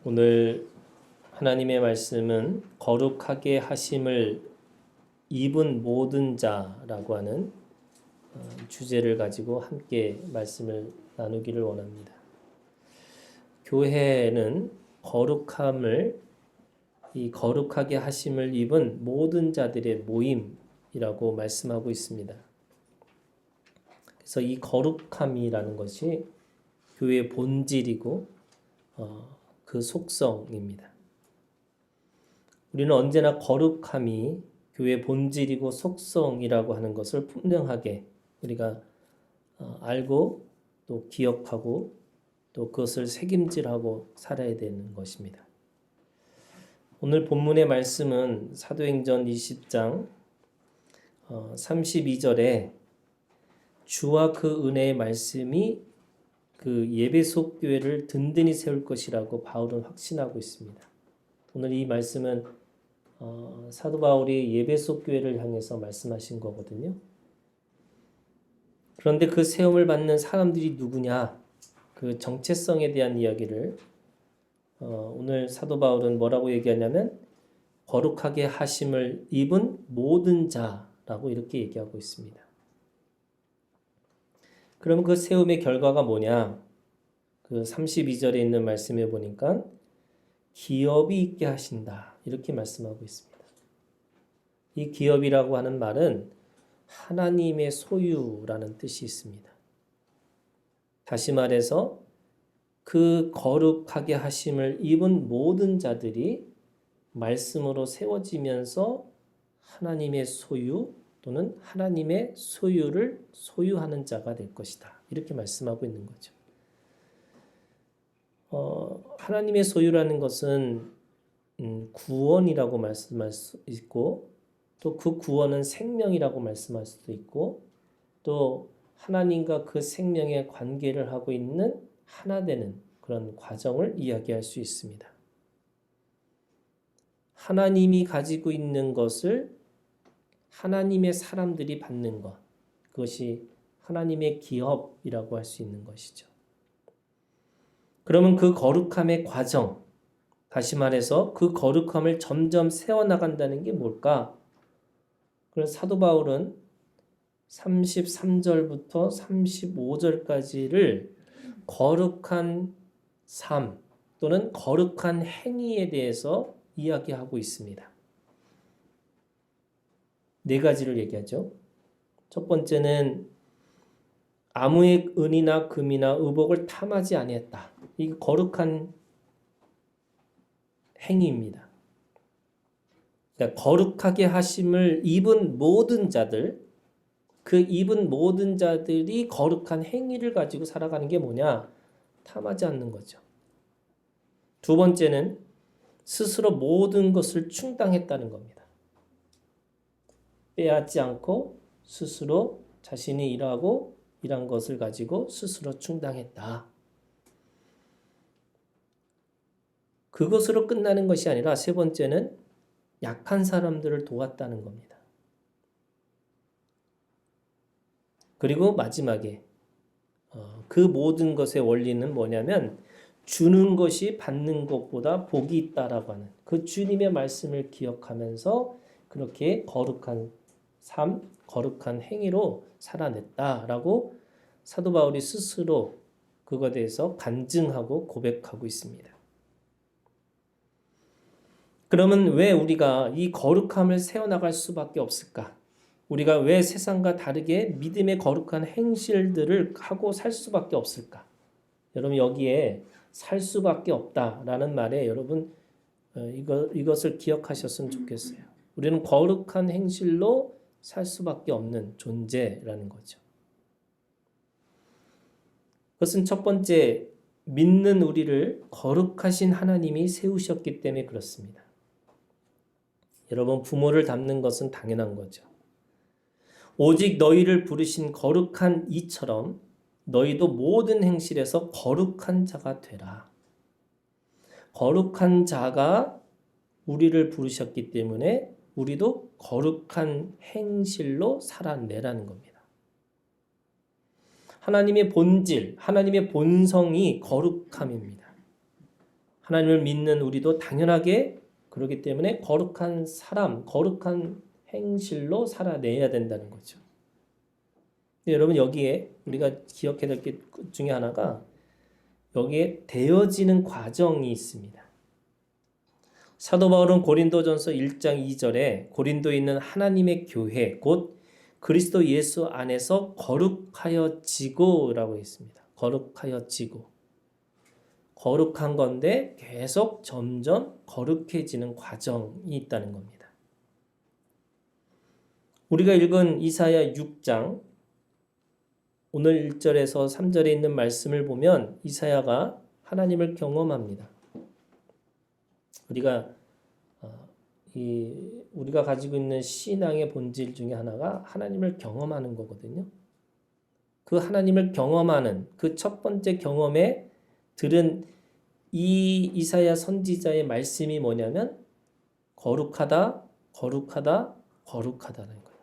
오늘 하나님의 말씀은 거룩하게 하심을 입은 모든 자라고 하는 주제를 가지고 함께 말씀을 나누기를 원합니다. 교회는 이 거룩하게 하심을 입은 모든 자들의 모임이라고 말씀하고 있습니다. 그래서 이 거룩함이라는 것이 교회의 본질이고 그 속성입니다. 우리는 언제나 거룩함이 교회의 본질이고 속성이라고 하는 것을 분명하게 우리가 알고 또 기억하고 또 그것을 책임질하고 살아야 되는 것입니다. 오늘 본문의 말씀은 사도행전 20장 32절에 주와 그 은혜의 말씀이 그 예배소 교회를 든든히 세울 것이라고 바울은 확신하고 있습니다. 오늘 이 말씀은 사도 바울이 예배소 교회를 향해서 말씀하신 거거든요. 그런데 그 세움을 받는 사람들이 누구냐? 그 정체성에 대한 이야기를 오늘 사도 바울은 뭐라고 얘기하냐면 거룩하게 하심을 입은 모든 자라고 이렇게 얘기하고 있습니다. 그럼 그 세움의 결과가 뭐냐? 그 32절에 있는 말씀에 보니까 기업이 있게 하신다. 이렇게 말씀하고 있습니다. 이 기업이라고 하는 말은 하나님의 소유라는 뜻이 있습니다. 다시 말해서 그 거룩하게 하심을 입은 모든 자들이 말씀으로 세워지면서 하나님의 소유 또는 하나님의 소유를 소유하는 자가 될 것이다. 이렇게 말씀하고 있는 거죠. 하나님의 소유라는 것은 구원이라고 말씀할 수 있고 또 그 구원은 생명이라고 말씀할 수도 있고 또 하나님과 그 생명의 관계를 하고 있는 하나 되는 그런 과정을 이야기할 수 있습니다. 하나님이 가지고 있는 것을 하나님의 사람들이 받는 것, 그것이 하나님의 기업이라고 할 수 있는 것이죠. 그러면 그 거룩함의 과정, 다시 말해서 그 거룩함을 점점 세워나간다는 게 뭘까? 그래서 사도 바울은 33절부터 35절까지를 거룩한 삶 또는 거룩한 행위에 대해서 이야기하고 있습니다. 네 가지를 얘기하죠. 첫 번째는 아무의 은이나 금이나 의복을 탐하지 아니했다. 이게 거룩한 행위입니다. 그러니까 거룩하게 하심을 입은 모든 자들, 그 입은 모든 자들이 거룩한 행위를 가지고 살아가는 게 뭐냐? 탐하지 않는 거죠. 두 번째는 스스로 모든 것을 충당했다는 겁니다. 빼앗지 않고 스스로 자신이 일한 것을 가지고 스스로 충당했다. 그것으로 끝나는 것이 아니라 세 번째는 약한 사람들을 도왔다는 겁니다. 그리고 마지막에 그 모든 것의 원리는 뭐냐면 주는 것이 받는 것보다 복이 있다라고 하는 그 주님의 말씀을 기억하면서 그렇게 거룩한 삶, 거룩한 행위로 살아냈다라고 사도 바울이 스스로 그것에 대해서 간증하고 고백하고 있습니다. 그러면 왜 우리가 이 거룩함을 세워나갈 수밖에 없을까? 우리가 왜 세상과 다르게 믿음의 거룩한 행실들을 하고 살 수밖에 없을까? 여러분 여기에 살 수밖에 없다라는 말에 여러분 이것을 기억하셨으면 좋겠어요. 우리는 거룩한 행실로 살 수밖에 없는 존재라는 거죠. 그것은 첫 번째, 믿는 우리를 거룩하신 하나님이 세우셨기 때문에 그렇습니다. 여러분 부모를 닮는 것은 당연한 거죠. 오직 너희를 부르신 거룩한 이처럼 너희도 모든 행실에서 거룩한 자가 되라. 거룩한 자가 우리를 부르셨기 때문에 우리도 거룩한 행실로 살아내라는 겁니다. 하나님의 본질, 하나님의 본성이 거룩함입니다. 하나님을 믿는 우리도 당연하게 그렇기 때문에 거룩한 사람, 거룩한 행실로 살아내야 된다는 거죠. 여러분 여기에 우리가 기억해야 될 게 중에 하나가 여기에 되어지는 과정이 있습니다. 사도 바울은 고린도전서 1장 2절에 고린도에 있는 하나님의 교회 곧 그리스도 예수 안에서 거룩하여지고라고 했습니다. 거룩하여지고. 거룩한 건데 계속 점점 거룩해지는 과정이 있다는 겁니다. 우리가 읽은 이사야 6장 오늘 1절에서 3절에 있는 말씀을 보면 이사야가 하나님을 경험합니다. 우리가 가지고 있는 신앙의 본질 중에 하나가 하나님을 경험하는 거거든요. 그 하나님을 경험하는 그 첫 번째 경험에 들은 이 이사야 선지자의 말씀이 뭐냐면 거룩하다, 거룩하다, 거룩하다는 거예요.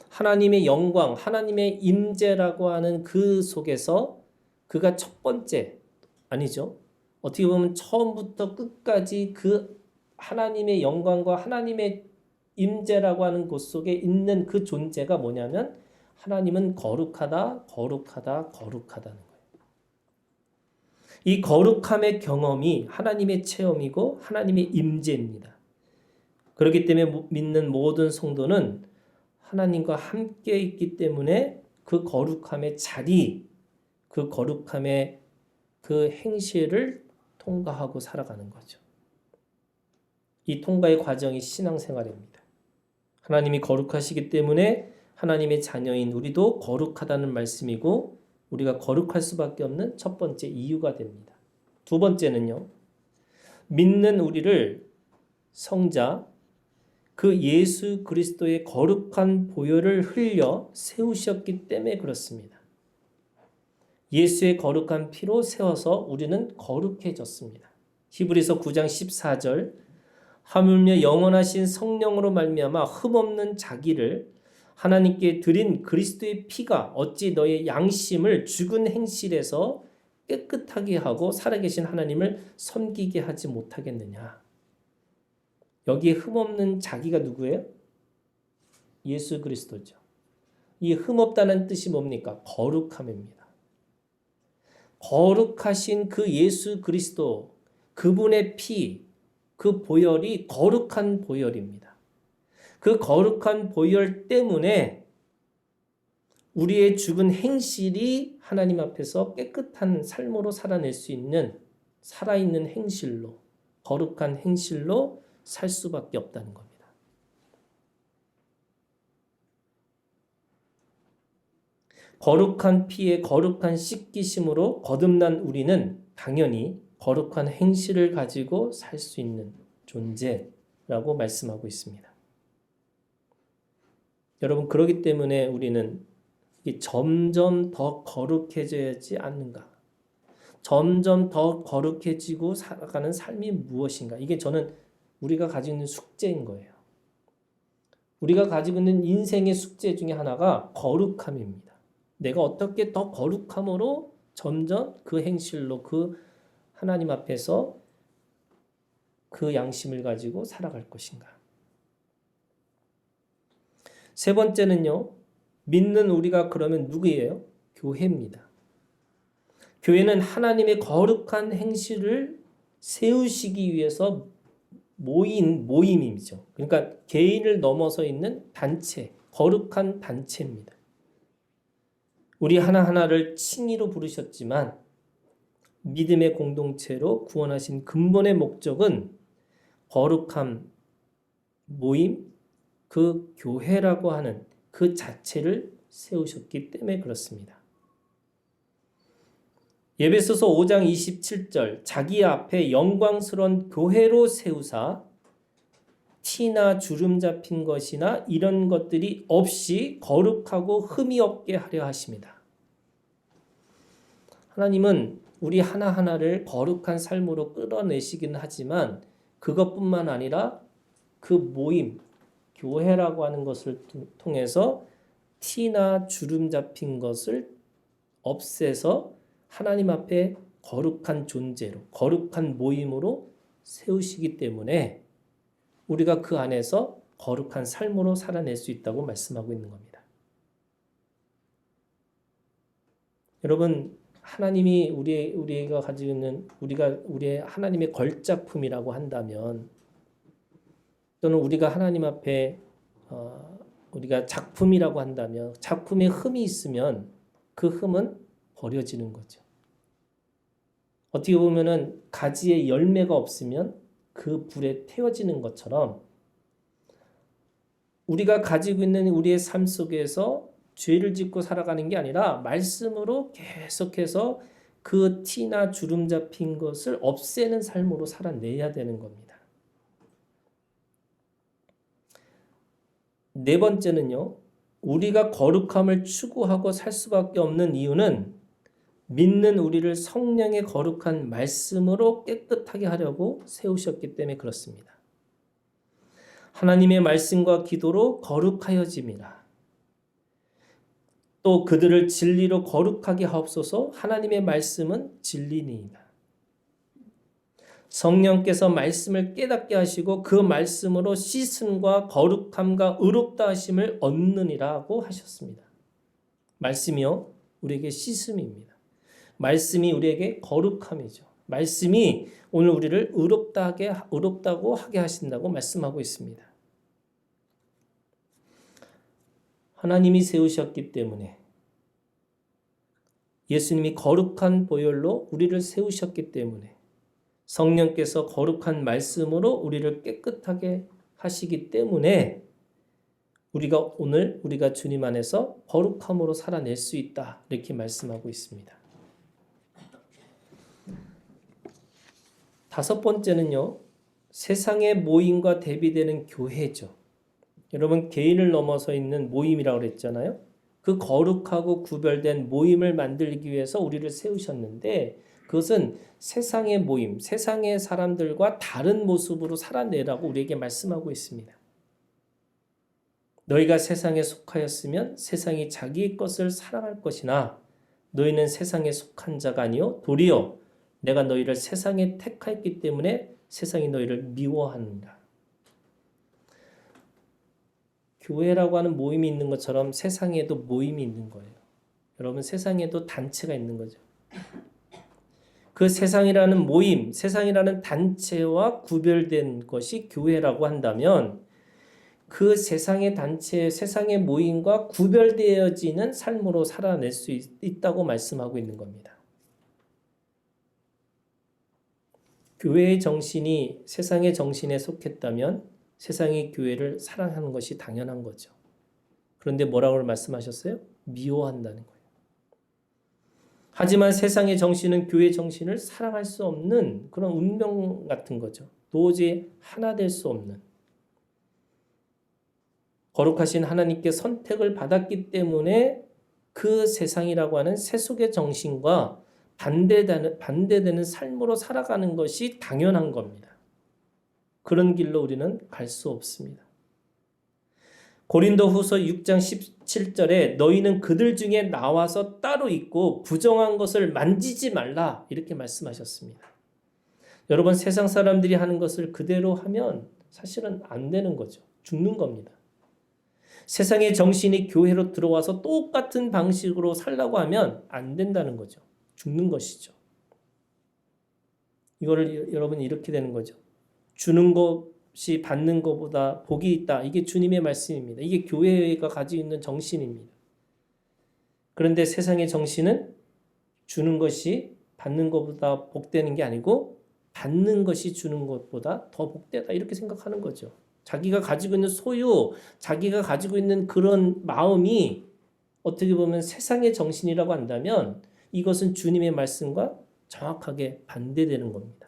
하나님의 영광, 하나님의 임재라고 하는 그 속에서 그가 첫 번째, 아니죠. 어떻게 보면 처음부터 끝까지 그 하나님의 영광과 하나님의 임재라고 하는 곳 속에 있는 그 존재가 뭐냐면 하나님은 거룩하다, 거룩하다, 거룩하다는 거예요. 이 거룩함의 경험이 하나님의 체험이고 하나님의 임재입니다. 그렇기 때문에 믿는 모든 성도는 하나님과 함께 있기 때문에 그 거룩함의 자리, 그 거룩함의 그 행실을 통과하고 살아가는 거죠. 이 통과의 과정이 신앙생활입니다. 하나님이 거룩하시기 때문에 하나님의 자녀인 우리도 거룩하다는 말씀이고 우리가 거룩할 수밖에 없는 첫 번째 이유가 됩니다. 두 번째는요. 믿는 우리를 성자 그 예수 그리스도의 거룩한 보혈을 흘려 세우셨기 때문에 그렇습니다. 예수의 거룩한 피로 세워서 우리는 거룩해졌습니다. 히브리서 9장 14절 하물며 영원하신 성령으로 말미암아 흠없는 자기를 하나님께 드린 그리스도의 피가 어찌 너의 양심을 죽은 행실에서 깨끗하게 하고 살아계신 하나님을 섬기게 하지 못하겠느냐. 여기에 흠없는 자기가 누구예요? 예수 그리스도죠. 이 흠없다는 뜻이 뭡니까? 거룩함입니다. 거룩하신 그 예수 그리스도, 그분의 피, 그 보혈이 거룩한 보혈입니다. 그 거룩한 보혈 때문에 우리의 죽은 행실이 하나님 앞에서 깨끗한 삶으로 살아낼 수 있는 살아있는 행실로, 거룩한 행실로 살 수밖에 없다는 겁니다. 거룩한 피에 거룩한 씻기심으로 거듭난 우리는 당연히 거룩한 행실을 가지고 살 수 있는 존재라고 말씀하고 있습니다. 여러분, 그렇기 때문에 우리는 점점 더 거룩해져야지 않는가? 점점 더 거룩해지고 살아가는 삶이 무엇인가? 이게 저는 우리가 가지고 있는 숙제인 거예요. 우리가 가지고 있는 인생의 숙제 중에 하나가 거룩함입니다. 내가 어떻게 더 거룩함으로 점점 그 행실로 그 하나님 앞에서 그 양심을 가지고 살아갈 것인가? 세 번째는요. 믿는 우리가 그러면 누구예요? 교회입니다. 교회는 하나님의 거룩한 행실을 세우시기 위해서 모임이죠. 그러니까 개인을 넘어서 있는 단체, 거룩한 단체입니다. 우리 하나하나를 칭의로 부르셨지만 믿음의 공동체로 구원하신 근본의 목적은 거룩한 모임, 그 교회라고 하는 그 자체를 세우셨기 때문에 그렇습니다. 에베소서 5장 27절 자기 앞에 영광스러운 교회로 세우사 티나 주름 잡힌 것이나 이런 것들이 없이 거룩하고 흠이 없게 하려 하십니다. 하나님은 우리 하나하나를 거룩한 삶으로 끌어내시긴 하지만 그것뿐만 아니라 그 모임, 교회라고 하는 것을 통해서 티나 주름 잡힌 것을 없애서 하나님 앞에 거룩한 존재로, 거룩한 모임으로 세우시기 때문에 우리가 그 안에서 거룩한 삶으로 살아낼 수 있다고 말씀하고 있는 겁니다. 여러분, 하나님이 우리가 가지고 있는 우리의 하나님의 걸작품이라고 한다면, 또는 우리가 하나님 앞에 우리가 작품이라고 한다면, 작품에 흠이 있으면 그 흠은 버려지는 거죠. 어떻게 보면은 가지에 열매가 없으면 그 불에 태워지는 것처럼, 우리가 가지고 있는 우리의 삶 속에서 죄를 짓고 살아가는 게 아니라 말씀으로 계속해서 그 티나 주름 잡힌 것을 없애는 삶으로 살아내야 되는 겁니다. 네 번째는요, 우리가 거룩함을 추구하고 살 수밖에 없는 이유는 믿는 우리를 성령의 거룩한 말씀으로 깨끗하게 하려고 세우셨기 때문에 그렇습니다. 하나님의 말씀과 기도로 거룩하여짐이라. 또 그들을 진리로 거룩하게 하옵소서. 하나님의 말씀은 진리니이다. 성령께서 말씀을 깨닫게 하시고 그 말씀으로 씻음과 거룩함과 의롭다 하심을 얻느니라고 하셨습니다. 말씀이요, 우리에게 씻음입니다. 말씀이 우리에게 거룩함이죠. 말씀이 오늘 우리를 의롭다고 하게 하신다고 말씀하고 있습니다. 하나님이 세우셨기 때문에, 예수님이 거룩한 보혈로 우리를 세우셨기 때문에, 성령께서 거룩한 말씀으로 우리를 깨끗하게 하시기 때문에 우리가 주님 안에서 거룩함으로 살아낼 수 있다, 이렇게 말씀하고 있습니다. 다섯 번째는요, 세상의 모임과 대비되는 교회죠. 여러분, 개인을 넘어서 있는 모임이라고 그랬잖아요. 그 거룩하고 구별된 모임을 만들기 위해서 우리를 세우셨는데, 그것은 세상의 모임, 세상의 사람들과 다른 모습으로 살아내라고 우리에게 말씀하고 있습니다. 너희가 세상에 속하였으면 세상이 자기 것을 사랑할 것이나 너희는 세상에 속한 자가 아니요 도리어 내가 너희를 세상에 택하였기 때문에 세상이 너희를 미워하는다. 교회라고 하는 모임이 있는 것처럼 세상에도 모임이 있는 거예요. 여러분, 세상에도 단체가 있는 거죠. 그 세상이라는 모임, 세상이라는 단체와 구별된 것이 교회라고 한다면, 그 세상의 단체, 세상의 모임과 구별되어지는 삶으로 살아낼 수 있다고 말씀하고 있는 겁니다. 교회의 정신이 세상의 정신에 속했다면 세상이 교회를 사랑하는 것이 당연한 거죠. 그런데 뭐라고 말씀하셨어요? 미워한다는 거예요. 하지만 세상의 정신은 교회의 정신을 사랑할 수 없는 그런 운명 같은 거죠. 도저히 하나 될 수 없는. 거룩하신 하나님께 선택을 받았기 때문에 그 세상이라고 하는 세속의 정신과 반대되는 삶으로 살아가는 것이 당연한 겁니다. 그런 길로 우리는 갈 수 없습니다. 고린도후서 6장 17절에 너희는 그들 중에 나와서 따로 있고 부정한 것을 만지지 말라, 이렇게 말씀하셨습니다. 여러분, 세상 사람들이 하는 것을 그대로 하면 사실은 안 되는 거죠. 죽는 겁니다. 세상의 정신이 교회로 들어와서 똑같은 방식으로 살라고 하면 안 된다는 거죠. 죽는 것이죠. 이거를 여러분 이렇게 되는 거죠. 주는 것이 받는 것보다 복이 있다. 이게 주님의 말씀입니다. 이게 교회가 가지고 있는 정신입니다. 그런데 세상의 정신은 주는 것이 받는 것보다 복되는 게 아니고 받는 것이 주는 것보다 더 복되다, 이렇게 생각하는 거죠. 자기가 가지고 있는 소유, 자기가 가지고 있는 그런 마음이 어떻게 보면 세상의 정신이라고 한다면 이것은 주님의 말씀과 정확하게 반대되는 겁니다.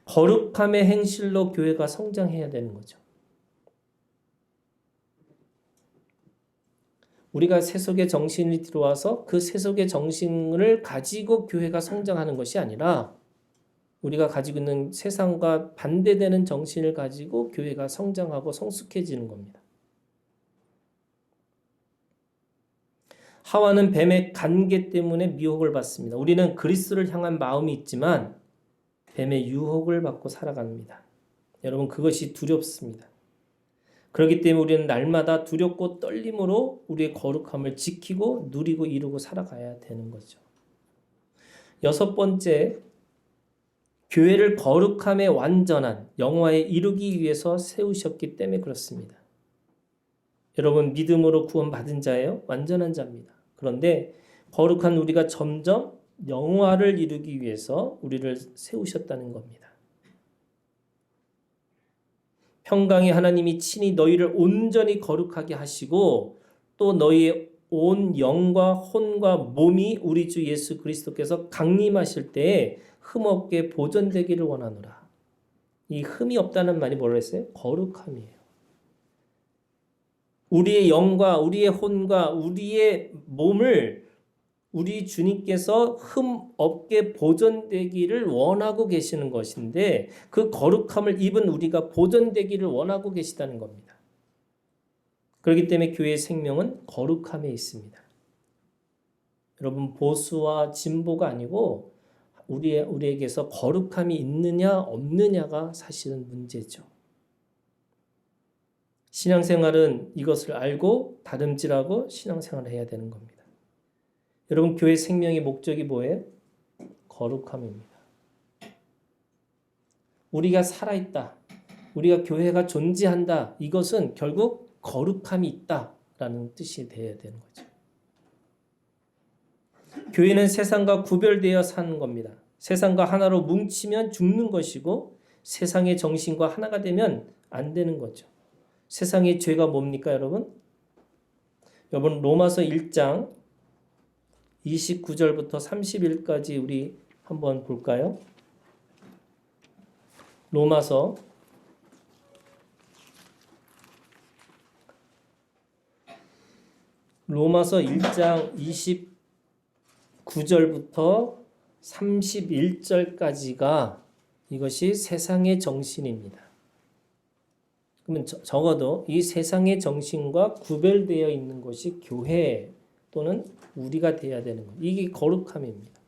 거룩함의 행실로 교회가 성장해야 되는 거죠. 우리가 세속의 정신이 들어와서 그 세속의 정신을 가지고 교회가 성장하는 것이 아니라 우리가 가지고 있는 세상과 반대되는 정신을 가지고 교회가 성장하고 성숙해지는 겁니다. 하와는 뱀의 간계 때문에 미혹을 받습니다. 우리는 그리스도를 향한 마음이 있지만 뱀의 유혹을 받고 살아갑니다. 여러분 그것이 두렵습니다. 그렇기 때문에 우리는 날마다 두렵고 떨림으로 우리의 거룩함을 지키고 누리고 이루고 살아가야 되는 거죠. 여섯 번째, 교회를 거룩함의 완전한 영화에 이루기 위해서 세우셨기 때문에 그렇습니다. 여러분 믿음으로 구원받은 자예요. 완전한 자입니다. 그런데 거룩한 우리가 점점 영화를 이루기 위해서 우리를 세우셨다는 겁니다. 평강의 하나님이 친히 너희를 온전히 거룩하게 하시고 또 너희의 온 영과 혼과 몸이 우리 주 예수 그리스도께서 강림하실 때에 흠없게 보존되기를 원하노라. 이 흠이 없다는 말이 뭐라 했어요? 거룩함이에요. 우리의 영과 우리의 혼과 우리의 몸을 우리 주님께서 흠 없게 보존되기를 원하고 계시는 것인데 그 거룩함을 입은 우리가 보존되기를 원하고 계시다는 겁니다. 그렇기 때문에 교회의 생명은 거룩함에 있습니다. 여러분 보수와 진보가 아니고 우리에게서 거룩함이 있느냐 없느냐가 사실은 문제죠. 신앙생활은 이것을 알고 다름질하고 신앙생활을 해야 되는 겁니다. 여러분 교회 생명의 목적이 뭐예요? 거룩함입니다. 우리가 살아있다. 우리가 교회가 존재한다. 이것은 결국 거룩함이 있다라는 뜻이 되어야 되는 거죠. 교회는 세상과 구별되어 사는 겁니다. 세상과 하나로 뭉치면 죽는 것이고 세상의 정신과 하나가 되면 안 되는 거죠. 세상의 죄가 뭡니까 여러분? 여러분 로마서 1장 29절부터 30일까지 우리 한번 볼까요? 로마서 1장 29절부터 31절까지가 이것이 세상의 정신입니다. 그러면 적어도 이 세상의 정신과 구별되어 있는 것이 교회 또는 우리가 되어야 되는 거예요. 이게 거룩함입니다.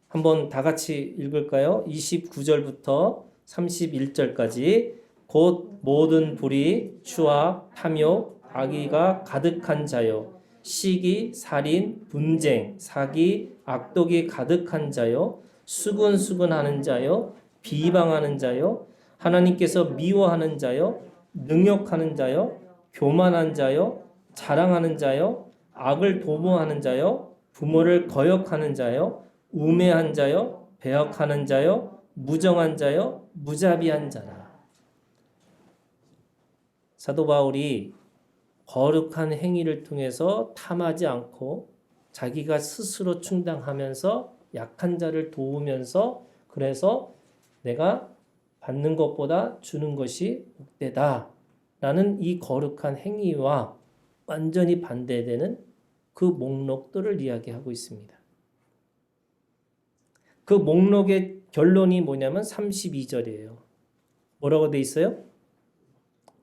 한번 다 같이 읽을까요? 29절부터 31절까지 곧 모든 불의, 추악, 탐욕, 악의가 가득한 자요 시기, 살인, 분쟁, 사기, 악독이 가득한 자요 수근수근하는 자요 비방하는 자요 하나님께서 미워하는 자요 능욕하는 자요 교만한 자요 자랑하는 자요 악을 도모하는 자요 부모를 거역하는 자요 우매한 자요 배역하는 자요 무정한 자요 무자비한 자라. 사도 바울이 거룩한 행위를 통해서 탐하지 않고 자기가 스스로 충당하면서 약한 자를 도우면서 그래서 내가 받는 것보다 주는 것이 복되다 라는 이 거룩한 행위와 완전히 반대되는 그 목록들을 이야기하고 있습니다. 그 목록의 결론이 뭐냐면 32절이에요. 뭐라고 돼 있어요?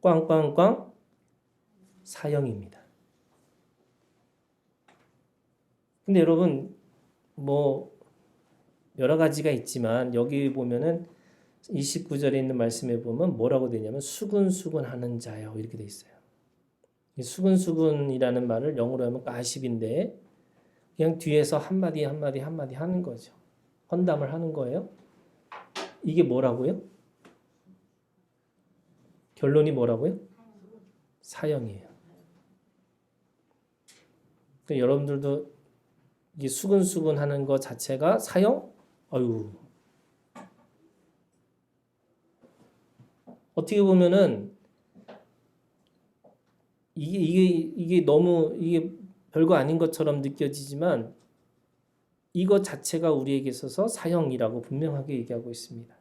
꽝꽝꽝 사형입니다. 근데 여러분 뭐 여러 가지가 있지만 여기 보면은 29절에 있는 말씀에 보면 뭐라고 되냐면 수근수근하는 자요 이렇게 돼 있어요. 이 수근수근이라는 말을 영어로 하면 가십인데 그냥 뒤에서 한마디 하는 거죠. 헌담을 하는 거예요. 이게 뭐라고요? 결론이 뭐라고요? 사형이에요. 그러니까 여러분들도 이 수근수근하는 것 자체가 사형? 아유. 어떻게 보면은 이게 너무 이게 별거 아닌 것처럼 느껴지지만 이것 자체가 우리에게 있어서 사형이라고 분명하게 얘기하고 있습니다.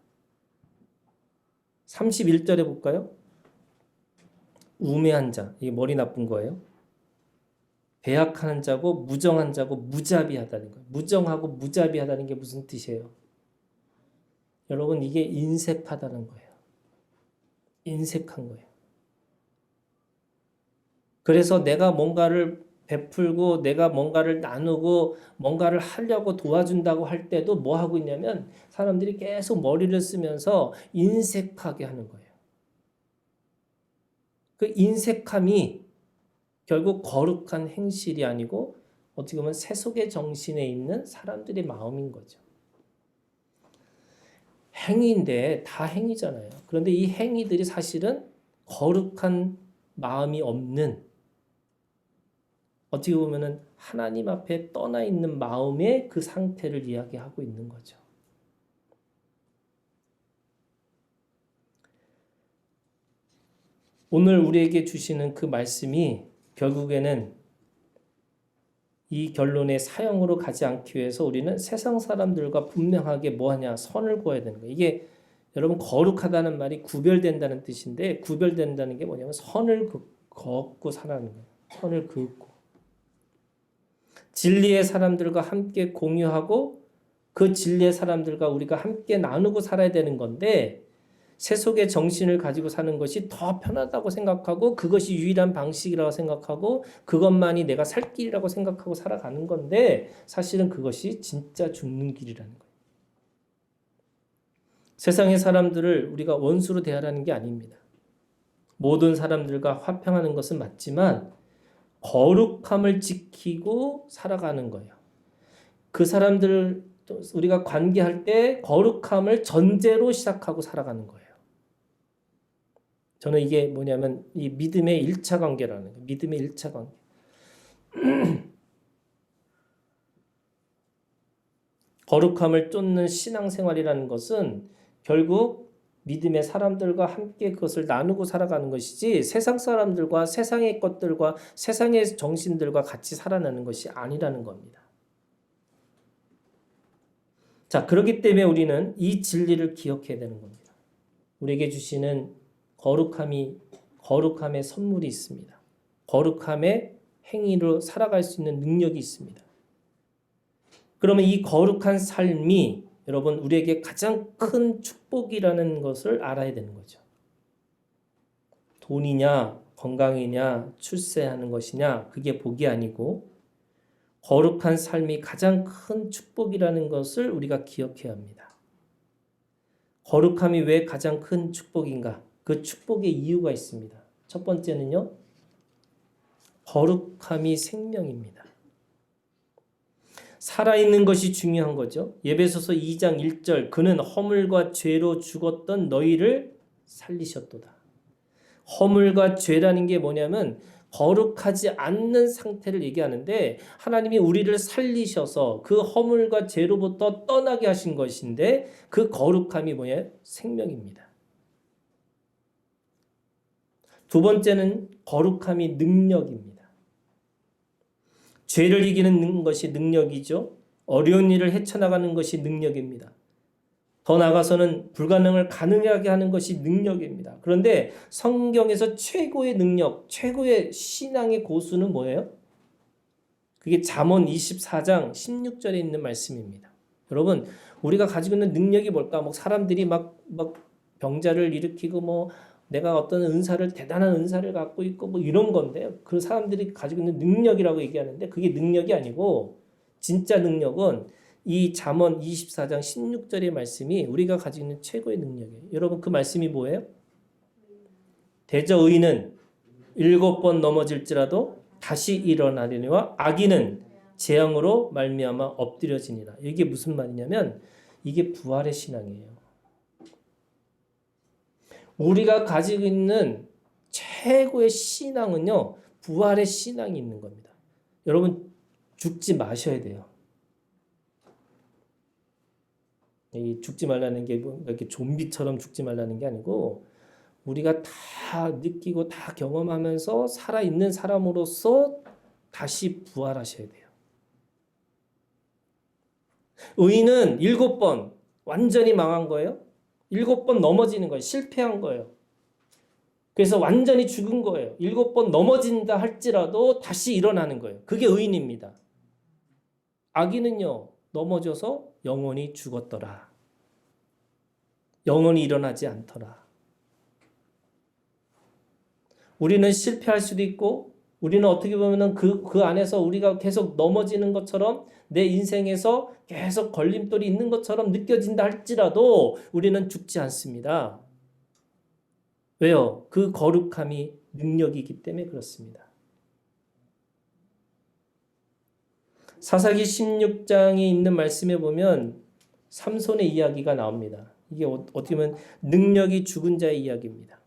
31절에 볼까요? 우매한 자, 이게 머리 나쁜 거예요. 배약하는 자고 무정한 자고 무자비하다는 거예요. 무정하고 무자비하다는 게 무슨 뜻이에요? 여러분 이게 인색하다는 거예요. 인색한 거예요. 그래서 내가 뭔가를 베풀고 내가 뭔가를 나누고 뭔가를 하려고 도와준다고 할 때도 뭐 하고 있냐면 사람들이 계속 머리를 쓰면서 인색하게 하는 거예요. 그 인색함이 결국 거룩한 행실이 아니고 어떻게 보면 세속의 정신에 있는 사람들의 마음인 거죠. 행위인데 다 행위잖아요. 그런데 이 행위들이 사실은 거룩한 마음이 없는 어떻게 보면은 하나님 앞에 떠나 있는 마음의 그 상태를 이야기하고 있는 거죠. 오늘 우리에게 주시는 그 말씀이 결국에는 이 결론의 사형으로 가지 않기 위해서 우리는 세상 사람들과 분명하게 뭐하냐 선을 그어야 되는 거예요. 이게 여러분 거룩하다는 말이 구별된다는 뜻인데 구별된다는 게 뭐냐면 선을 걷고 살아가는 거예요. 선을 긋고 진리의 사람들과 함께 공유하고 그 진리의 사람들과 우리가 함께 나누고 살아야 되는 건데 세속의 정신을 가지고 사는 것이 더 편하다고 생각하고 그것이 유일한 방식이라고 생각하고 그것만이 내가 살 길이라고 생각하고 살아가는 건데 사실은 그것이 진짜 죽는 길이라는 거예요. 세상의 사람들을 우리가 원수로 대하라는 게 아닙니다. 모든 사람들과 화평하는 것은 맞지만 거룩함을 지키고 살아가는 거예요. 그 사람들 우리가 관계할 때 거룩함을 전제로 시작하고 살아가는 거예요. 저는 이게 뭐냐면 이 믿음의 1차 관계라는 거예요. 믿음의 1차 관계. 거룩함을 쫓는 신앙생활이라는 것은 결국 믿음의 사람들과 함께 그것을 나누고 살아가는 것이지 세상 사람들과 세상의 것들과 세상의 정신들과 같이 살아가는 것이 아니라는 겁니다. 자, 그렇기 때문에 우리는 이 진리를 기억해야 되는 겁니다. 우리에게 주시는 거룩함의 선물이 있습니다. 거룩함의 행위로 살아갈 수 있는 능력이 있습니다. 그러면 이 거룩한 삶이 여러분 우리에게 가장 큰 축복이라는 것을 알아야 되는 거죠. 돈이냐 건강이냐 출세하는 것이냐 그게 복이 아니고 거룩한 삶이 가장 큰 축복이라는 것을 우리가 기억해야 합니다. 거룩함이 왜 가장 큰 축복인가? 그 축복의 이유가 있습니다. 첫 번째는요. 거룩함이 생명입니다. 살아있는 것이 중요한 거죠. 에베소서 2장 1절 그는 허물과 죄로 죽었던 너희를 살리셨도다. 허물과 죄라는 게 뭐냐면 거룩하지 않는 상태를 얘기하는데 하나님이 우리를 살리셔서 그 허물과 죄로부터 떠나게 하신 것인데 그 거룩함이 뭐냐? 생명입니다. 두 번째는 거룩함이 능력입니다. 죄를 이기는 것이 능력이죠. 어려운 일을 헤쳐나가는 것이 능력입니다. 더 나아가서는 불가능을 가능하게 하는 것이 능력입니다. 그런데 성경에서 최고의 능력, 최고의 신앙의 고수는 뭐예요? 그게 잠언 24장 16절에 있는 말씀입니다. 여러분, 우리가 가지고 있는 능력이 뭘까? 뭐 사람들이 막 병자를 일으키고 뭐 내가 어떤 은사를 대단한 은사를 갖고 있고 뭐 이런 건데 그 사람들이 가지고 있는 능력이라고 얘기하는데 그게 능력이 아니고 진짜 능력은 이 잠언 24장 16절의 말씀이 우리가 가지고 있는 최고의 능력이에요. 여러분 그 말씀이 뭐예요? 대저 의인은 7번 넘어질지라도 다시 일어나려니와 악인은 재앙으로 말미암아 엎드려지니라. 이게 무슨 말이냐면 이게 부활의 신앙이에요. 우리가 가지고 있는 최고의 신앙은요. 부활의 신앙이 있는 겁니다. 여러분 죽지 마셔야 돼요. 이 죽지 말라는 게 이렇게 좀비처럼 죽지 말라는 게 아니고 우리가 다 느끼고 다 경험하면서 살아있는 사람으로서 다시 부활하셔야 돼요. 의인은 7번 완전히 망한 거예요. 7번 넘어지는 거예요. 실패한 거예요. 그래서 완전히 죽은 거예요. 7번 넘어진다 할지라도 다시 일어나는 거예요. 그게 의인입니다. 악인은요. 넘어져서 영원히 죽었더라. 영원히 일어나지 않더라. 우리는 실패할 수도 있고 우리는 어떻게 보면은 그 안에서 우리가 계속 넘어지는 것처럼 내 인생에서 계속 걸림돌이 있는 것처럼 느껴진다 할지라도 우리는 죽지 않습니다. 왜요? 그 거룩함이 능력이기 때문에 그렇습니다. 사사기 16장에 있는 말씀에 보면 삼손의 이야기가 나옵니다. 이게 어떻게 보면 능력이 죽은 자의 이야기입니다.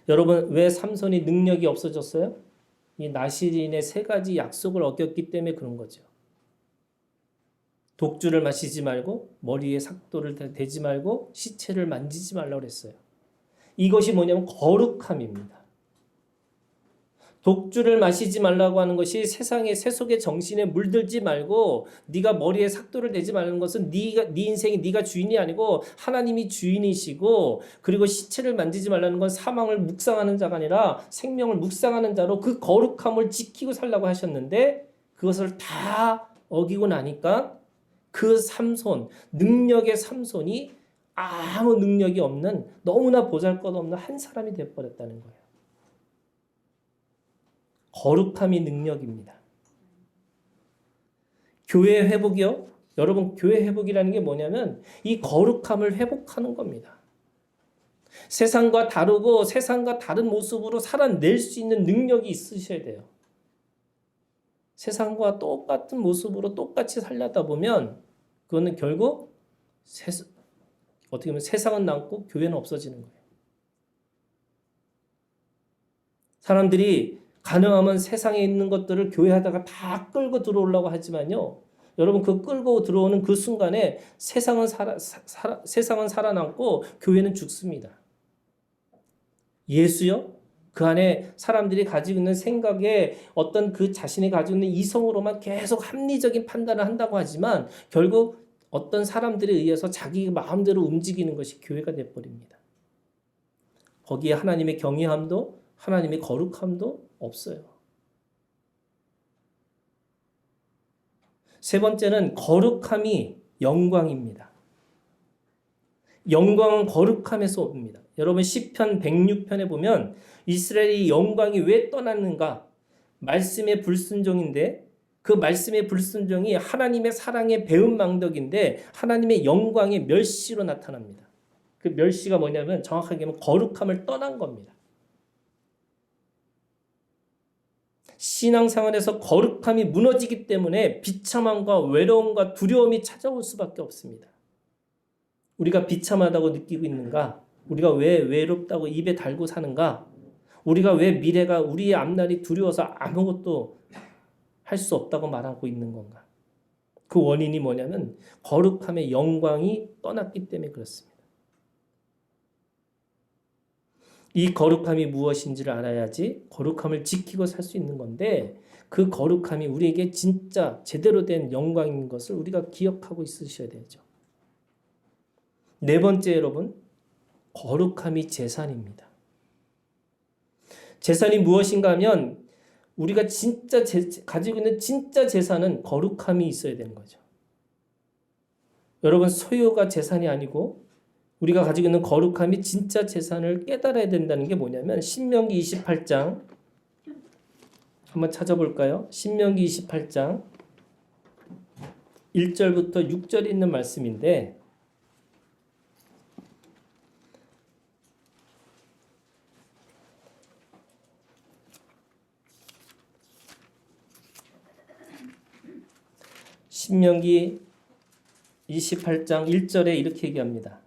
여러분, 왜 삼손이 능력이 없어졌어요? 이 나실인의 세 가지 약속을 어겼기 때문에 그런 거죠. 독주를 마시지 말고, 머리에 삭도를 대지 말고, 시체를 만지지 말라고 그랬어요. 이것이 뭐냐면 거룩함입니다. 독주를 마시지 말라고 하는 것이 세상의 세속의 정신에 물들지 말고 네가 머리에 삭도를 대지 말라는 것은 네 인생이 네가 주인이 아니고 하나님이 주인이시고, 그리고 시체를 만지지 말라는 건 사망을 묵상하는 자가 아니라 생명을 묵상하는 자로 그 거룩함을 지키고 살라고 하셨는데, 그것을 다 어기고 나니까 그 삼손, 능력의 삼손이 아무 능력이 없는, 너무나 보잘것없는 한 사람이 되어버렸다는 거예요. 거룩함이 능력입니다. 교회 회복이요? 여러분, 교회 회복이라는 게 뭐냐면 이 거룩함을 회복하는 겁니다. 세상과 다르고 세상과 다른 모습으로 살아낼 수 있는 능력이 있으셔야 돼요. 세상과 똑같은 모습으로 똑같이 살려다 보면 그거는 결국 어떻게 보면 세상은 남고 교회는 없어지는 거예요. 사람들이 가능하면 세상에 있는 것들을 교회하다가 다 끌고 들어오려고 하지만요, 여러분, 그 끌고 들어오는 그 순간에 세상은 살아남고 교회는 죽습니다. 예수요? 그 안에 사람들이 가지고 있는 생각에 어떤 그 자신이 가지고 있는 이성으로만 계속 합리적인 판단을 한다고 하지만 결국 어떤 사람들에 의해서 자기 마음대로 움직이는 것이 교회가 되어버립니다. 거기에 하나님의 경외함도 하나님의 거룩함도 없어요. 세 번째는 거룩함이 영광입니다. 영광은 거룩함에서 옵니다. 여러분, 시편 106편에 보면 이스라엘이 영광이 왜 떠났는가? 말씀의 불순종인데, 그 말씀의 불순종이 하나님의 사랑의 배은망덕인데 하나님의 영광의 멸시로 나타납니다. 그 멸시가 뭐냐면 정확하게 하면 거룩함을 떠난 겁니다. 신앙생활에서 거룩함이 무너지기 때문에 비참함과 외로움과 두려움이 찾아올 수밖에 없습니다. 우리가 비참하다고 느끼고 있는가? 우리가 왜 외롭다고 입에 달고 사는가? 우리가 왜 미래가, 우리의 앞날이 두려워서 아무것도 할 수 없다고 말하고 있는 건가? 그 원인이 뭐냐면 거룩함의 영광이 떠났기 때문에 그렇습니다. 이 거룩함이 무엇인지를 알아야지 거룩함을 지키고 살 수 있는 건데, 그 거룩함이 우리에게 진짜 제대로 된 영광인 것을 우리가 기억하고 있으셔야 되죠. 네 번째, 여러분, 거룩함이 재산입니다. 재산이 무엇인가 하면 우리가 진짜 가지고 있는 진짜 재산은 거룩함이 있어야 되는 거죠. 여러분, 소유가 재산이 아니고 우리가 가지고 있는 거룩함이 진짜 재산을 깨달아야 된다는 게 뭐냐면 신명기 28장 한번 찾아볼까요? 신명기 28장 1절부터 6절에 있는 말씀인데, 신명기 28장 1절에 이렇게 얘기합니다.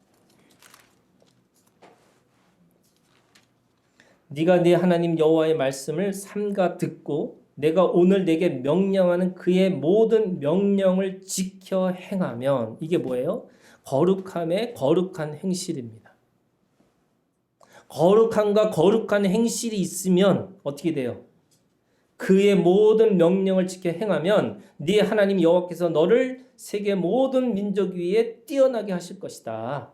네가 네 하나님 여호와의 말씀을 삼가 듣고 내가 오늘 내게 명령하는 그의 모든 명령을 지켜 행하면, 이게 뭐예요? 거룩함의 거룩한 행실입니다. 거룩함과 거룩한 행실이 있으면 어떻게 돼요? 그의 모든 명령을 지켜 행하면 네 하나님 여호와께서 너를 세계 모든 민족 위에 뛰어나게 하실 것이다.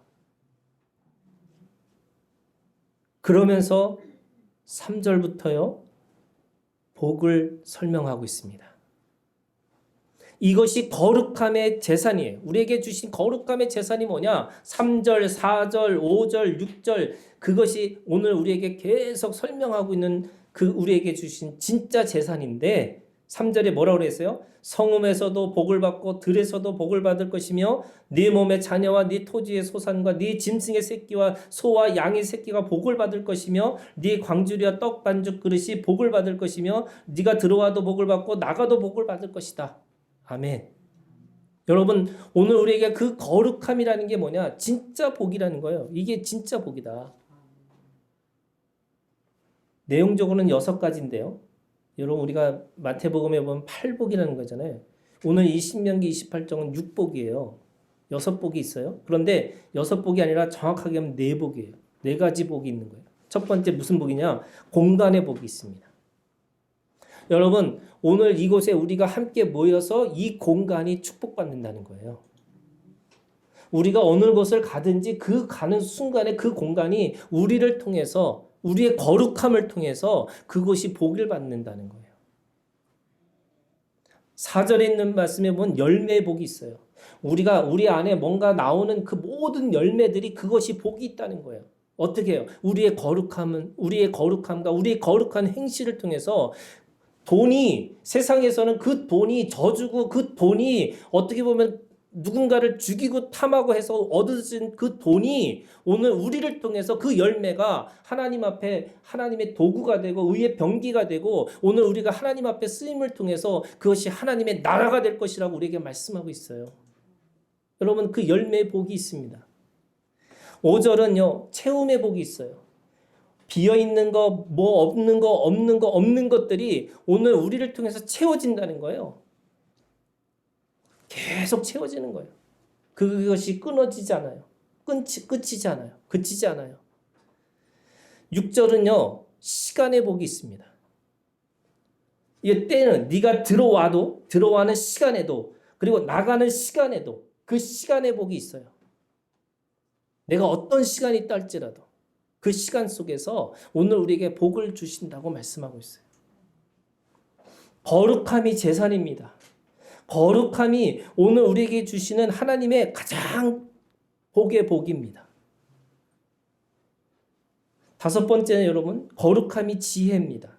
그러면서 3절부터요, 복을 설명하고 있습니다. 이것이 거룩함의 재산이에요. 우리에게 주신 거룩함의 재산이 뭐냐? 3절, 4절, 5절, 6절 그것이 오늘 우리에게 계속 설명하고 있는 그 우리에게 주신 진짜 재산인데 3절에 뭐라고 그랬어요? 성읍에서도 복을 받고 들에서도 복을 받을 것이며 네 몸의 자녀와 네 토지의 소산과 네 짐승의 새끼와 소와 양의 새끼가 복을 받을 것이며 네 광주리와 떡 반죽 그릇이 복을 받을 것이며 네가 들어와도 복을 받고 나가도 복을 받을 것이다. 아멘. 여러분 오늘 우리에게 그 거룩함이라는 게 뭐냐? 진짜 복이라는 거예요. 이게 진짜 복이다. 내용적으로는 6가지인데요. 여러분 우리가 마태복음에 보면 8복이라는 거잖아요. 오늘 이 신명기 28장은 6복이에요. 6복이 있어요. 그런데 6복이 아니라 정확하게 하면 4복이에요. 4가지 복이 있는 거예요. 첫 번째 무슨 복이냐? 공간의 복이 있습니다. 여러분 오늘 이곳에 우리가 함께 모여서 이 공간이 축복받는다는 거예요. 우리가 어느 곳을 가든지 그 가는 순간에 그 공간이 우리를 통해서 우리의 거룩함을 통해서 그곳이 복을 받는다는 거예요. 4절에 있는 말씀에 보면 열매의 복이 있어요. 우리 안에 뭔가 나오는 그 모든 열매들이 그것이 복이 있다는 거예요. 어떻게 해요? 우리의 거룩함과 우리의 거룩한 행실을 통해서 돈이 세상에서는 그 돈이 저주고 그 돈이 어떻게 보면 누군가를 죽이고 탐하고 해서 얻어진 그 돈이 오늘 우리를 통해서 그 열매가 하나님 앞에 하나님의 도구가 되고 의의 병기가 되고 오늘 우리가 하나님 앞에 쓰임을 통해서 그것이 하나님의 나라가 될 것이라고 우리에게 말씀하고 있어요. 여러분 그 열매의 복이 있습니다. 5절은요 채움의 복이 있어요. 비어있는 거, 뭐 없는 것들이 오늘 우리를 통해서 채워진다는 거예요. 계속 채워지는 거예요. 그것이 끊어지지 않아요. 끝이지 않아요. 그치지 않아요. 6절은요. 시간의 복이 있습니다. 이 때는 네가 들어와는 시간에도 그리고 나가는 시간에도 그 시간의 복이 있어요. 내가 어떤 시간이 있다 할지라도 그 시간 속에서 오늘 우리에게 복을 주신다고 말씀하고 있어요. 거룩함이 재산입니다. 거룩함이 오늘 우리에게 주시는 하나님의 가장 복의 복입니다. 5번째는 여러분 거룩함이 지혜입니다.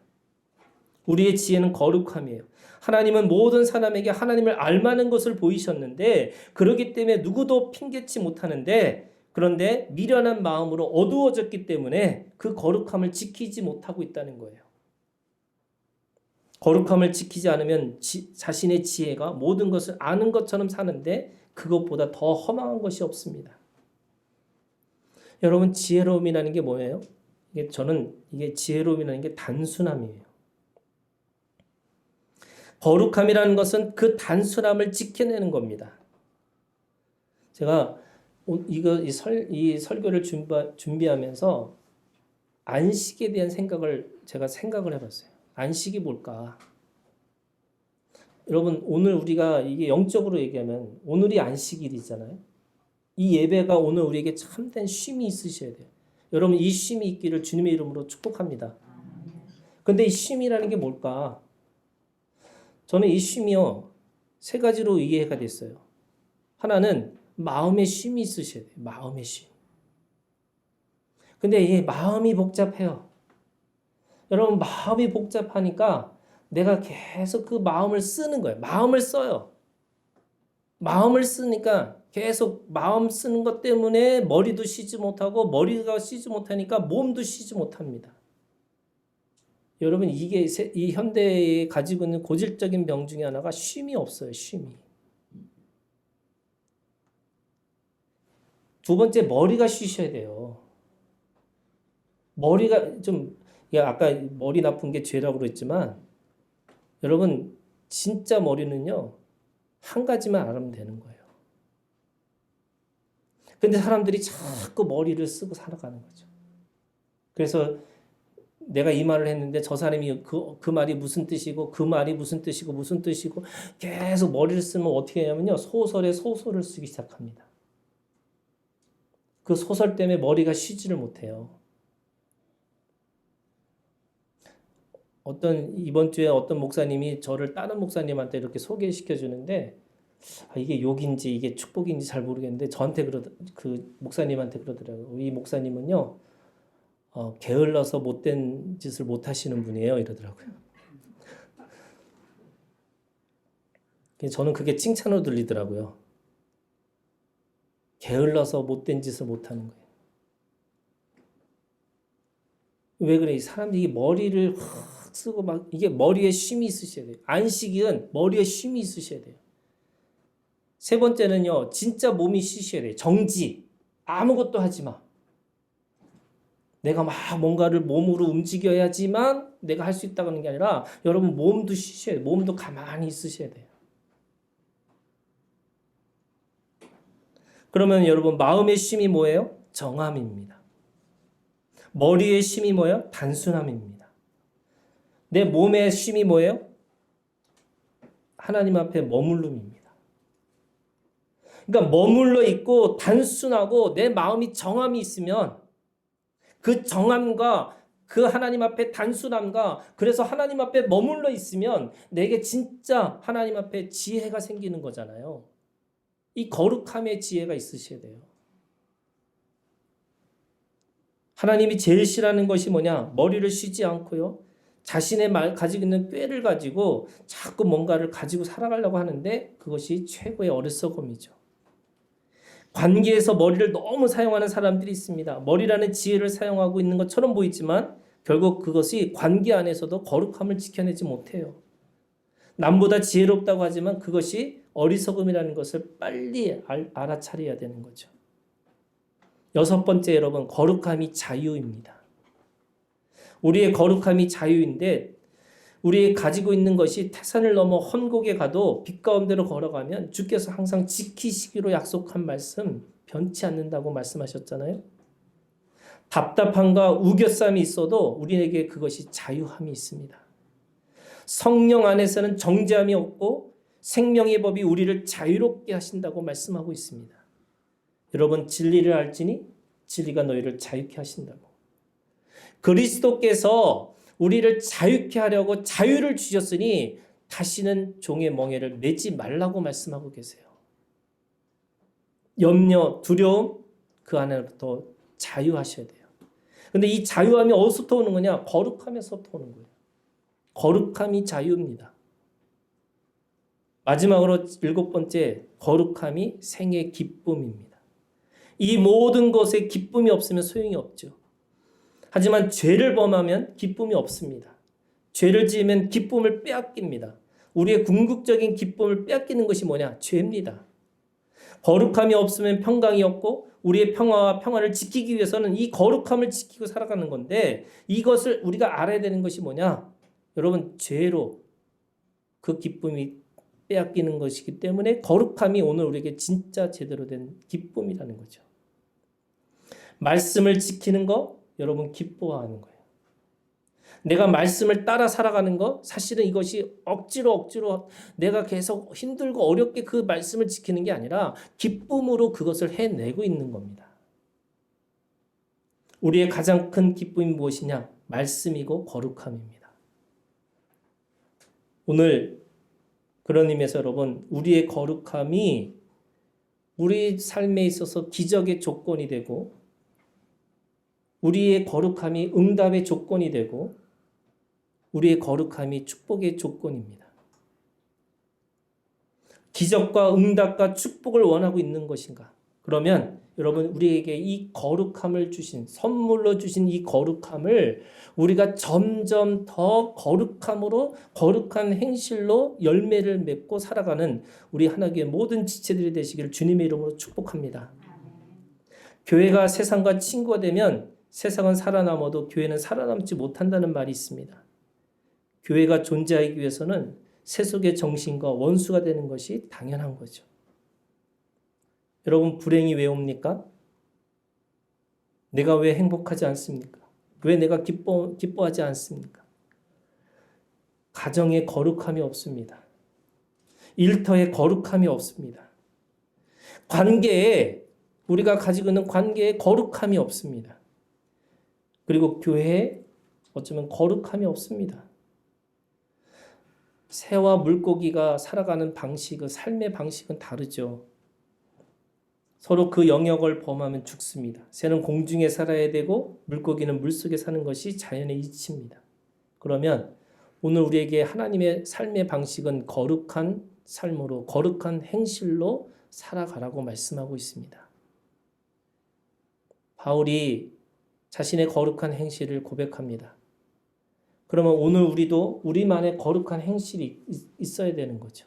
우리의 지혜는 거룩함이에요. 하나님은 모든 사람에게 하나님을 알만한 것을 보이셨는데 그렇기 때문에 누구도 핑계치 못하는데 그런데 미련한 마음으로 어두워졌기 때문에 그 거룩함을 지키지 못하고 있다는 거예요. 거룩함을 지키지 않으면 자신의 지혜가 모든 것을 아는 것처럼 사는데 그것보다 더 허망한 것이 없습니다. 여러분 지혜로움이라는 게 뭐예요? 이게 지혜로움이라는 게 단순함이에요. 거룩함이라는 것은 그 단순함을 지켜내는 겁니다. 제가 이 설교를 준비하면서 안식에 대한 제가 생각을 해봤어요. 안식이 뭘까? 여러분 오늘 우리가 이게 영적으로 얘기하면 오늘이 안식일이잖아요. 이 예배가 오늘 우리에게 참된 쉼이 있으셔야 돼요. 여러분 이 쉼이 있기를 주님의 이름으로 축복합니다. 근데 이 쉼이라는 게 뭘까? 저는 이 쉼이요 3가지로 이해가 됐어요. 하나는 마음의 쉼이 있으셔야 돼요. 마음의 쉼. 근데 이 마음이 복잡해요. 여러분 마음이 복잡하니까 내가 계속 그 마음을 쓰는 거예요. 마음을 써요. 마음을 쓰니까 계속 마음 쓰는 것 때문에 머리도 쉬지 못하고 머리가 쉬지 못하니까 몸도 쉬지 못합니다. 여러분 이게 이 현대에 가지고 있는 고질적인 병 중에 하나가 쉼이 없어요. 쉼이. 2번째 머리가 쉬셔야 돼요. 머리가 좀 아까 머리 나쁜 게 죄라고 그랬지만 여러분 진짜 머리는요 한 가지만 알면 되는 거예요. 근데 사람들이 자꾸 머리를 쓰고 살아가는 거죠. 그래서 내가 이 말을 했는데 저 사람이 그 말이 무슨 뜻이고 그 말이 무슨 뜻이고 계속 머리를 쓰면 어떻게 하냐면요 소설에 소설을 쓰기 시작합니다. 그 소설 때문에 머리가 쉬지를 못해요. 이번 주에 어떤 목사님이 저를 다른 목사님한테 이렇게 소개시켜 주는데 이게 욕인지 이게 축복인지 잘 모르겠는데 저한테 그 목사님한테 그러더라고요. 이 목사님은요 게을러서 못된 짓을 못 하시는 분이에요 이러더라고요. 저는 그게 칭찬으로 들리더라고요. 게을러서 못된 짓을 못 하는 거예요. 왜 그래? 이 사람들이 머리를 확 쓰고 막 이게 머리에 쉼이 있으셔야 돼요. 안식일은 머리에 쉼이 있으셔야 돼요. 세 번째는요, 진짜 몸이 쉬셔야 돼요. 정지. 아무것도 하지 마. 내가 막 뭔가를 몸으로 움직여야지만 내가 할 수 있다고 하는 게 아니라 여러분 몸도 쉬셔야 돼요. 몸도 가만히 있으셔야 돼요. 그러면 여러분 마음의 쉼이 뭐예요? 정함입니다. 머리의 쉼이 뭐예요? 단순함입니다. 내 몸의 쉼이 뭐예요? 하나님 앞에 머물름입니다. 그러니까 머물러 있고 단순하고 내 마음이 정함이 있으면 그 정함과 그 하나님 앞에 단순함과 그래서 하나님 앞에 머물러 있으면 내게 진짜 하나님 앞에 지혜가 생기는 거잖아요. 이 거룩함의 지혜가 있으셔야 돼요. 하나님이 제일 싫어하는 것이 뭐냐? 머리를 쉬지 않고요. 자신의 가지고 있는 꾀를 가지고 자꾸 뭔가를 가지고 살아가려고 하는데 그것이 최고의 어리석음이죠. 관계에서 머리를 너무 사용하는 사람들이 있습니다. 머리라는 지혜를 사용하고 있는 것처럼 보이지만 결국 그것이 관계 안에서도 거룩함을 지켜내지 못해요. 남보다 지혜롭다고 하지만 그것이 어리석음이라는 것을 빨리 알아차려야 되는 거죠. 여섯 번째 여러분, 거룩함이 자유입니다. 우리의 거룩함이 자유인데 우리 가지고 있는 것이 태산을 넘어 헌곡에 가도 빛 가운데로 걸어가면 주께서 항상 지키시기로 약속한 말씀 변치 않는다고 말씀하셨잖아요. 답답함과 우겨쌈이 있어도 우리에게 그것이 자유함이 있습니다. 성령 안에서는 정죄함이 없고 생명의 법이 우리를 자유롭게 하신다고 말씀하고 있습니다. 여러분 진리를 알지니 진리가 너희를 자유케 하신다고. 그리스도께서 우리를 자유케 하려고 자유를 주셨으니 다시는 종의 멍에를 매지 말라고 말씀하고 계세요. 염려, 두려움 그 안에부터 자유하셔야 돼요. 근데 이 자유함이 어디서부터 오는 거냐? 거룩함에서부터 오는 거예요. 거룩함이 자유입니다. 마지막으로 일곱 번째, 거룩함이 생의 기쁨입니다. 이 모든 것에 기쁨이 없으면 소용이 없죠. 하지만 죄를 범하면 기쁨이 없습니다. 죄를 지으면 기쁨을 빼앗깁니다. 우리의 궁극적인 기쁨을 빼앗기는 것이 뭐냐? 죄입니다. 거룩함이 없으면 평강이 없고 우리의 평화와 평안을 지키기 위해서는 이 거룩함을 지키고 살아가는 건데 이것을 우리가 알아야 되는 것이 뭐냐? 여러분 죄로 그 기쁨이 빼앗기는 것이기 때문에 거룩함이 오늘 우리에게 진짜 제대로 된 기쁨이라는 거죠. 말씀을 지키는 거 여러분 기뻐하는 거예요. 내가 말씀을 따라 살아가는 거 사실은 이것이 억지로 내가 계속 힘들고 어렵게 그 말씀을 지키는 게 아니라 기쁨으로 그것을 해내고 있는 겁니다. 우리의 가장 큰 기쁨이 무엇이냐? 말씀이고 거룩함입니다. 오늘 그런 의미에서 여러분 우리의 거룩함이 우리 삶에 있어서 기적의 조건이 되고 우리의 거룩함이 응답의 조건이 되고 우리의 거룩함이 축복의 조건입니다. 기적과 응답과 축복을 원하고 있는 것인가? 그러면 여러분 우리에게 이 거룩함을 주신 선물로 주신 이 거룩함을 우리가 점점 더 거룩함으로 거룩한 행실로 열매를 맺고 살아가는 우리 하나교회 모든 지체들이 되시기를 주님의 이름으로 축복합니다. 교회가 세상과 친구가 되면 세상은 살아남아도 교회는 살아남지 못한다는 말이 있습니다. 교회가 존재하기 위해서는 세속의 정신과 원수가 되는 것이 당연한 거죠. 여러분 불행이 왜 옵니까? 내가 왜 행복하지 않습니까? 왜 내가 기뻐하지 않습니까? 가정에 거룩함이 없습니다. 일터에 거룩함이 없습니다. 관계에 우리가 가지고 있는 관계에 거룩함이 없습니다. 그리고 교회에 어쩌면 거룩함이 없습니다. 새와 물고기가 살아가는 방식은 삶의 방식은 다르죠. 서로 그 영역을 범하면 죽습니다. 새는 공중에 살아야 되고 물고기는 물속에 사는 것이 자연의 이치입니다. 그러면 오늘 우리에게 하나님의 삶의 방식은 거룩한 삶으로 거룩한 행실로 살아가라고 말씀하고 있습니다. 바울이 자신의 거룩한 행실을 고백합니다. 그러면 오늘 우리도 우리만의 거룩한 행실이 있어야 되는 거죠.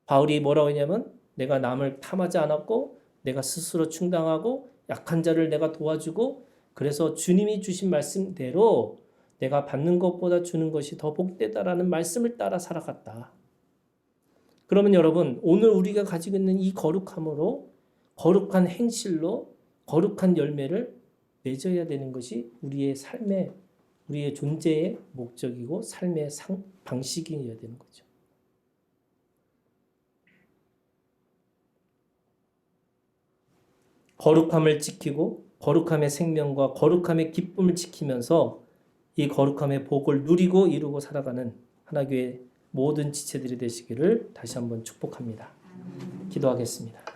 바울이 뭐라고 했냐면 내가 남을 탐하지 않았고 내가 스스로 충당하고 약한 자를 내가 도와주고 그래서 주님이 주신 말씀대로 내가 받는 것보다 주는 것이 더 복되다라는 말씀을 따라 살아갔다. 그러면 여러분 오늘 우리가 가지고 있는 이 거룩함으로 거룩한 행실로 거룩한 열매를 맺어야 되는 것이 우리의 삶의 우리의 존재의 목적이고 삶의 방식이어야 되는 거죠. 거룩함을 지키고 거룩함의 생명과 거룩함의 기쁨을 지키면서 이 거룩함의 복을 누리고 이루고 살아가는 하나교회 모든 지체들이 되시기를 다시 한번 축복합니다. 기도하겠습니다.